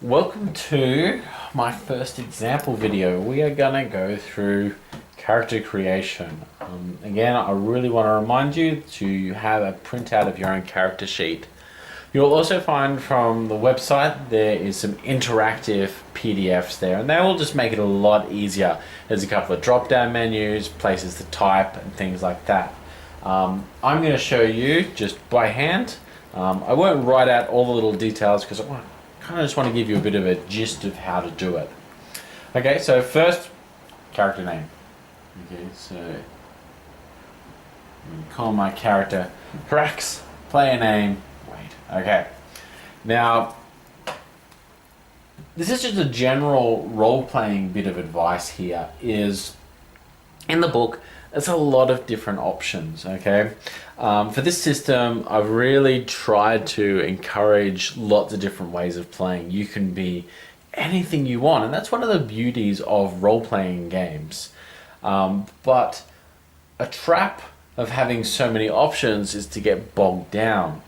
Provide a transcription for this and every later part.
Welcome to my first example video. We are gonna go through character creation. Again, I really want to remind you to have a printout of your own character sheet. You'll also find from the website there is some interactive PDFs there, and they will just make it a lot easier. There's a couple of drop down menus, places to type and things like that. I'm going to show you just by hand. I won't write out all the little details because I kind of just want to give you a bit of a gist of how to do it. Okay, so first, character name. Okay, so I'm going to call my character Fragged, player name. Okay, now this is just a general role-playing bit of advice here. Is in the book there's a lot of different options. Okay, for this system I've really tried to encourage lots of different ways of playing. You can be anything you want, and that's one of the beauties of role-playing games. But a trap of having so many options is to get bogged down.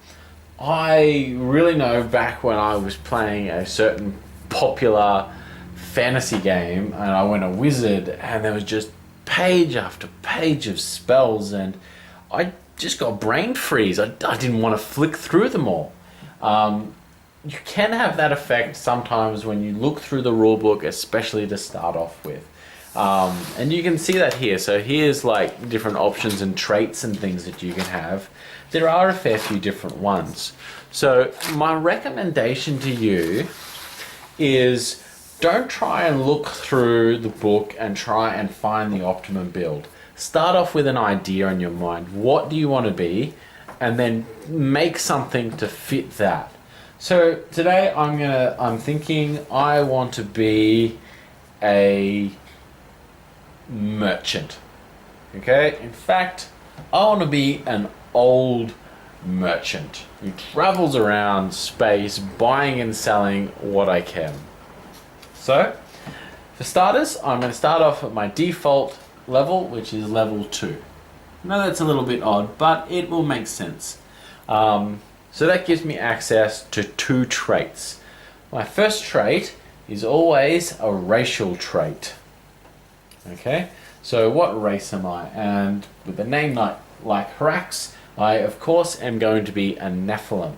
I really know back when I was playing a certain popular fantasy game and I went a wizard and there was just page after page of spells and I just got brain freeze. I didn't want to flick through them all. You can have that effect sometimes when you look through the rulebook, especially to start off with. And you can see that here. So here's like different options and traits and things that you can have. There are a fair few different ones. So my recommendation to you is don't try and look through the book and try and find the optimum build. Start off with an idea in your mind. What do you want to be? And then make something to fit that. So today I'm thinking I want to be a merchant. Okay, in fact I want to be an old merchant who travels around space buying and selling what I can. So for starters, I'm going to start off at my default level, which is level 2. I know that's a little bit odd, but it will make sense. So that gives me access to 2 traits. My first trait is always a racial trait. Okay, so what race am I? And with a name like Fragged, I of course am going to be a Nephilim.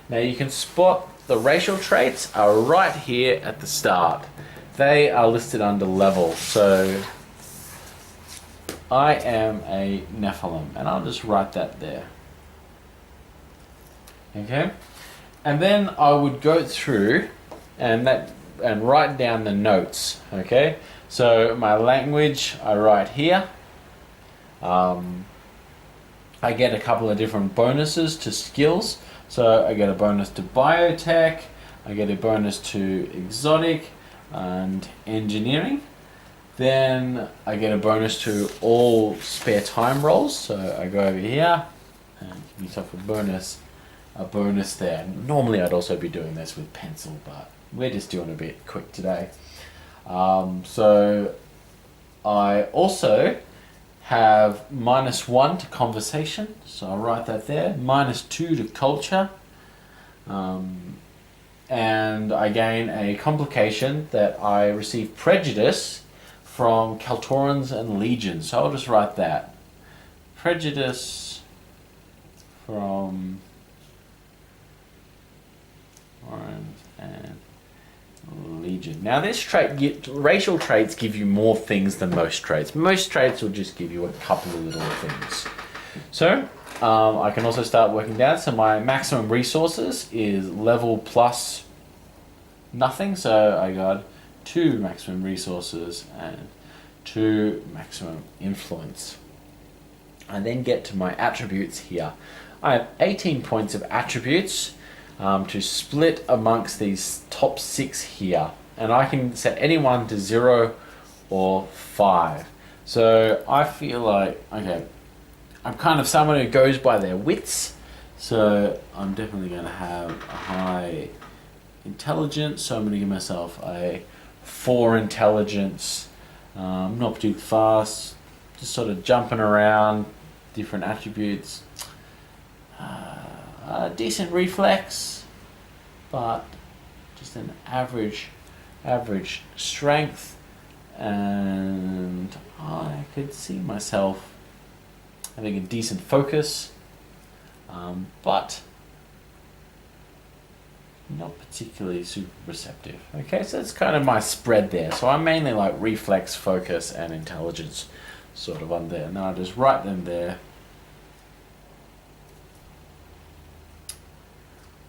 Now you can spot the racial traits are right here at the start. They are listed under level, so I am a Nephilim, and I'll just write that there. Okay, and then I would go through and write down the notes. Okay, so my language I write here. I get a couple of different bonuses to skills. So I get a bonus to biotech, I get a bonus to exotic and engineering. Then I get a bonus to all spare time rolls. So I go over here and give myself a bonus there. Normally I'd also be doing this with pencil, but we're just doing a bit quick today. So I also have -1 to conversation, so I'll write that there. -2 to culture, and I gain a complication that I receive prejudice from Kaltorans and legions, so I'll just write that. Prejudice from Kaltorans and Legion. Now this racial traits give you more things than most traits. Most traits will just give you a couple of little things. So I can also start working down. So my maximum resources is level plus nothing. So I got 2 maximum resources and 2 maximum influence. I then get to my attributes here. I have 18 points of attributes to split amongst these top 6 here, and I can set any one to 0 or 5. So I feel like, okay, I'm kind of someone who goes by their wits, so I'm definitely going to have a high intelligence, so I'm going to give myself a 4 intelligence. Not too fast, just sort of jumping around, different attributes. Decent reflex, but just an average strength, and I could see myself having a decent focus, but not particularly super receptive. Okay, so it's kind of my spread there. So I'm mainly like reflex, focus, and intelligence sort of on there. And then I just write them there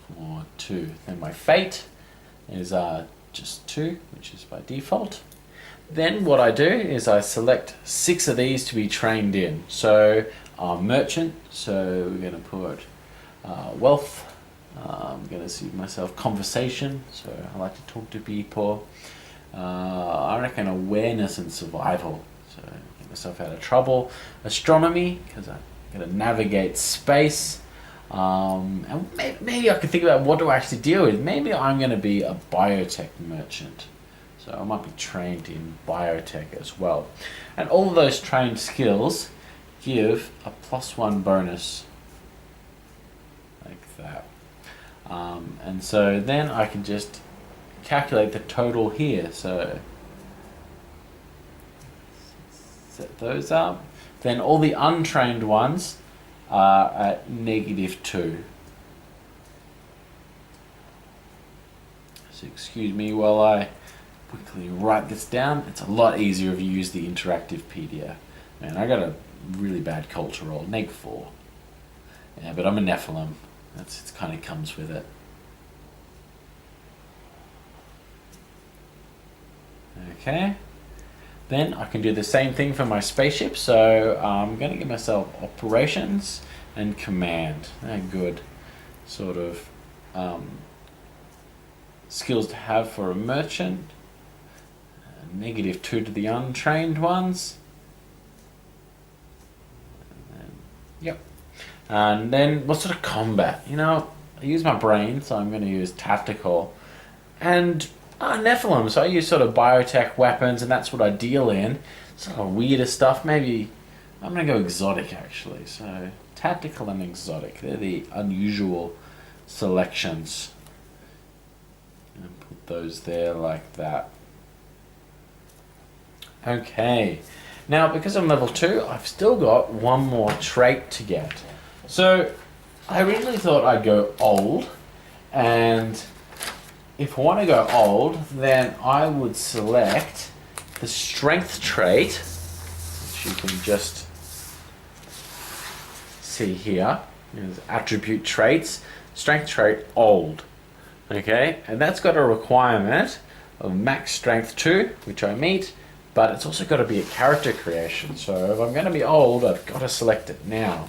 for 2. Then my fate is just 2, which is by default. Then what I do is I select 6 of these to be trained in. So merchant, so we're going to put wealth. I'm going to see myself conversation, so I like to talk to people. I reckon awareness and survival, so get myself out of trouble. Astronomy, because I'm going to navigate space. And maybe I could think about what do I actually deal with. Maybe I'm going to be a biotech merchant. So I might be trained in biotech as well. And all of those trained skills give a +1 bonus. Like that. And so then I can just calculate the total here. So set those up. Then all the untrained ones are at -2. So excuse me while I quickly write this down. It's a lot easier if you use the interactive PDF. Man, I got a really bad culture roll, -4. Yeah, but I'm a Nephilim. It kind of comes with it. Okay. Then I can do the same thing for my spaceship. So I'm going to give myself operations and command. They're good sort of skills to have for a merchant. -2 to the untrained ones. Yep. And then what sort of combat? You know, I use my brain, so I'm going to use tactical. And Nephilim, so I use sort of biotech weapons, and that's what I deal in. Sort of weirder stuff. Maybe I'm going to go exotic, actually. So tactical and exotic. They're the unusual selections. And put those there like that. Okay. Now, because I'm level 2, I've still got one more trait to get. So I originally thought I'd go old, and if I want to go old, then I would select the strength trait, which you can just see here. There's attribute traits, strength trait old. Okay, and that's got a requirement of max strength 2, which I meet, but it's also got to be a character creation. So if I'm going to be old, I've got to select it now.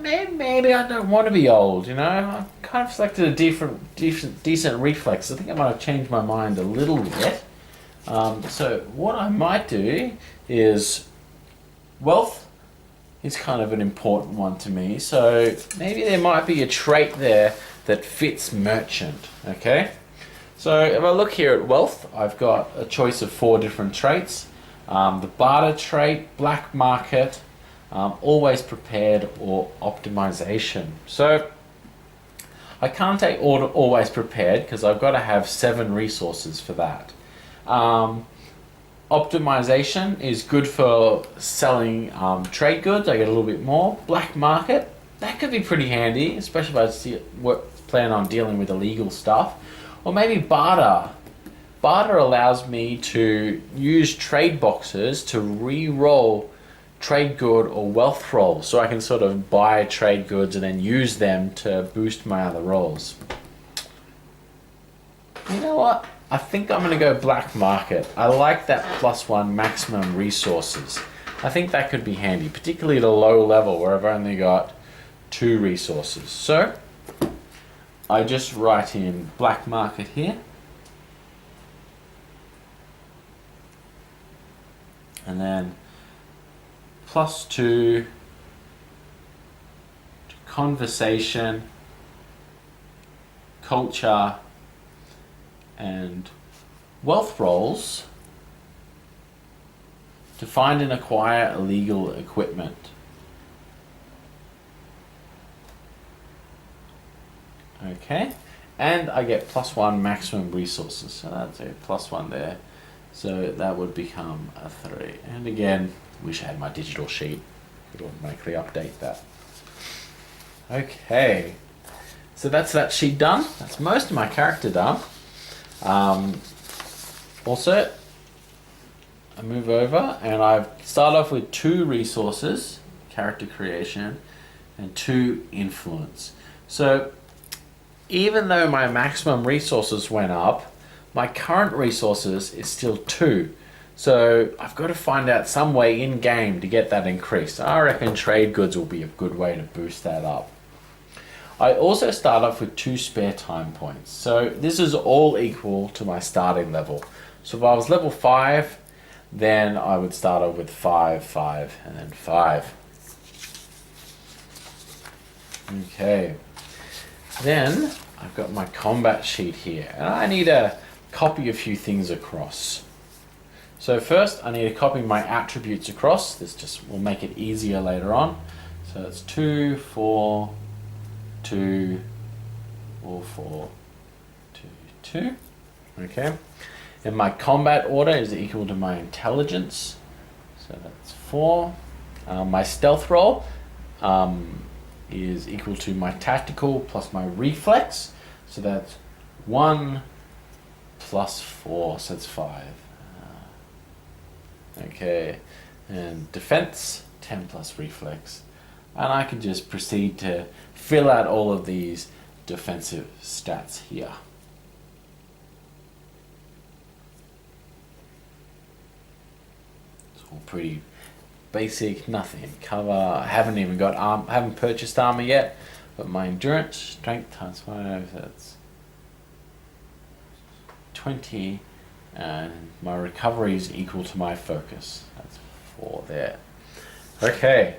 Maybe I don't want to be old, you know. I kind of selected a decent reflex. I think I might have changed my mind a little bit. So what I might do is wealth is kind of an important one to me. So maybe there might be a trait there that fits merchant. Okay. So if I look here at wealth, I've got a choice of 4 different traits. The barter trait, black market, always prepared, or optimization. So I can't take always prepared because I've got to have 7 resources for that. Optimization is good for selling trade goods. I get a little bit more. Black market, that could be pretty handy, especially if I plan on dealing with illegal stuff. Or maybe barter. Barter allows me to use trade boxes to re-roll trade good or wealth rolls, so I can sort of buy trade goods and then use them to boost my other rolls. You know what? I think I'm going to go black market. I like that +1 maximum resources. I think that could be handy, particularly at a low level where I've only got 2 resources. So I just write in black market here. And then +2 to conversation, culture, and wealth rolls to find and acquire illegal equipment. Okay, And I get +1 maximum resources. So that's a +1 there. So that would become a 3. And again, wish I had my digital sheet. Could automatically update that. Okay. So that's that sheet done. That's most of my character done. Also, I move over and I start off with 2 resources, character creation, and 2 influence. So even though my maximum resources went up, my current resources is still 2. So I've got to find out some way in game to get that increased. I reckon trade goods will be a good way to boost that up. I also start off with 2 spare time points. So this is all equal to my starting level. So if I was level 5, then I would start off with 5, 5, and then 5. Okay. Then I've got my combat sheet here, and I need to copy a few things across. So first I need to copy my attributes across. This just will make it easier later on. So it's 2, 4, 2, 4, 4, 2, 2. Okay. And my combat order is equal to my intelligence. So that's 4. My stealth roll is equal to my tactical plus my reflex. So that's 1 plus 4, so that's 5. Okay. And defense, 10 plus reflex. And I can just proceed to fill out all of these defensive stats here. It's all pretty basic, nothing in cover. I haven't even got haven't purchased armor yet, but my endurance, strength times 5, that's 20, and my recovery is equal to my focus. That's 4 there. Okay.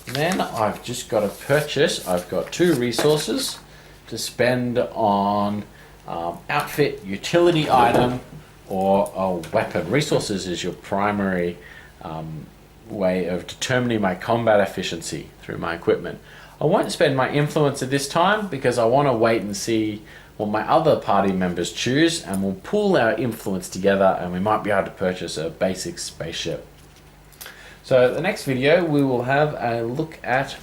Then I've just got to purchase, I've got 2 resources to spend on outfit, utility item, or a weapon. Resources is your primary way of determining my combat efficiency through my equipment. I won't spend my influence at this time because I want to wait and see what my other party members choose, and we'll pool our influence together and we might be able to purchase a basic spaceship. So the next video we will have a look at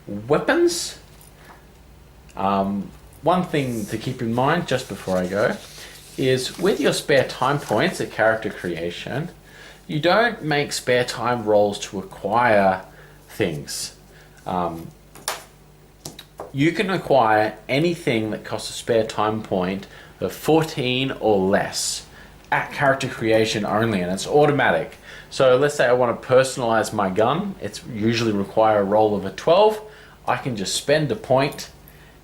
weapons. One thing to keep in mind just before I go is with your spare time points at character creation, you don't make spare time rolls to acquire things. You can acquire anything that costs a spare time point of 14 or less at character creation only, and it's automatic. So let's say I want to personalize my gun. It's usually require a roll of a 12. I can just spend a point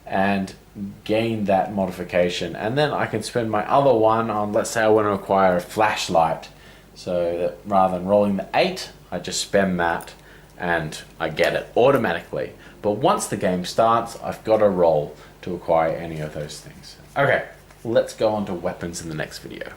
and gain that modification, and then I can spend my other one on, let's say I want to acquire a flashlight. So that rather than rolling the 8, I just spend that and I get it automatically. But once the game starts, I've got to roll to acquire any of those things. Okay, let's go on to weapons in the next video.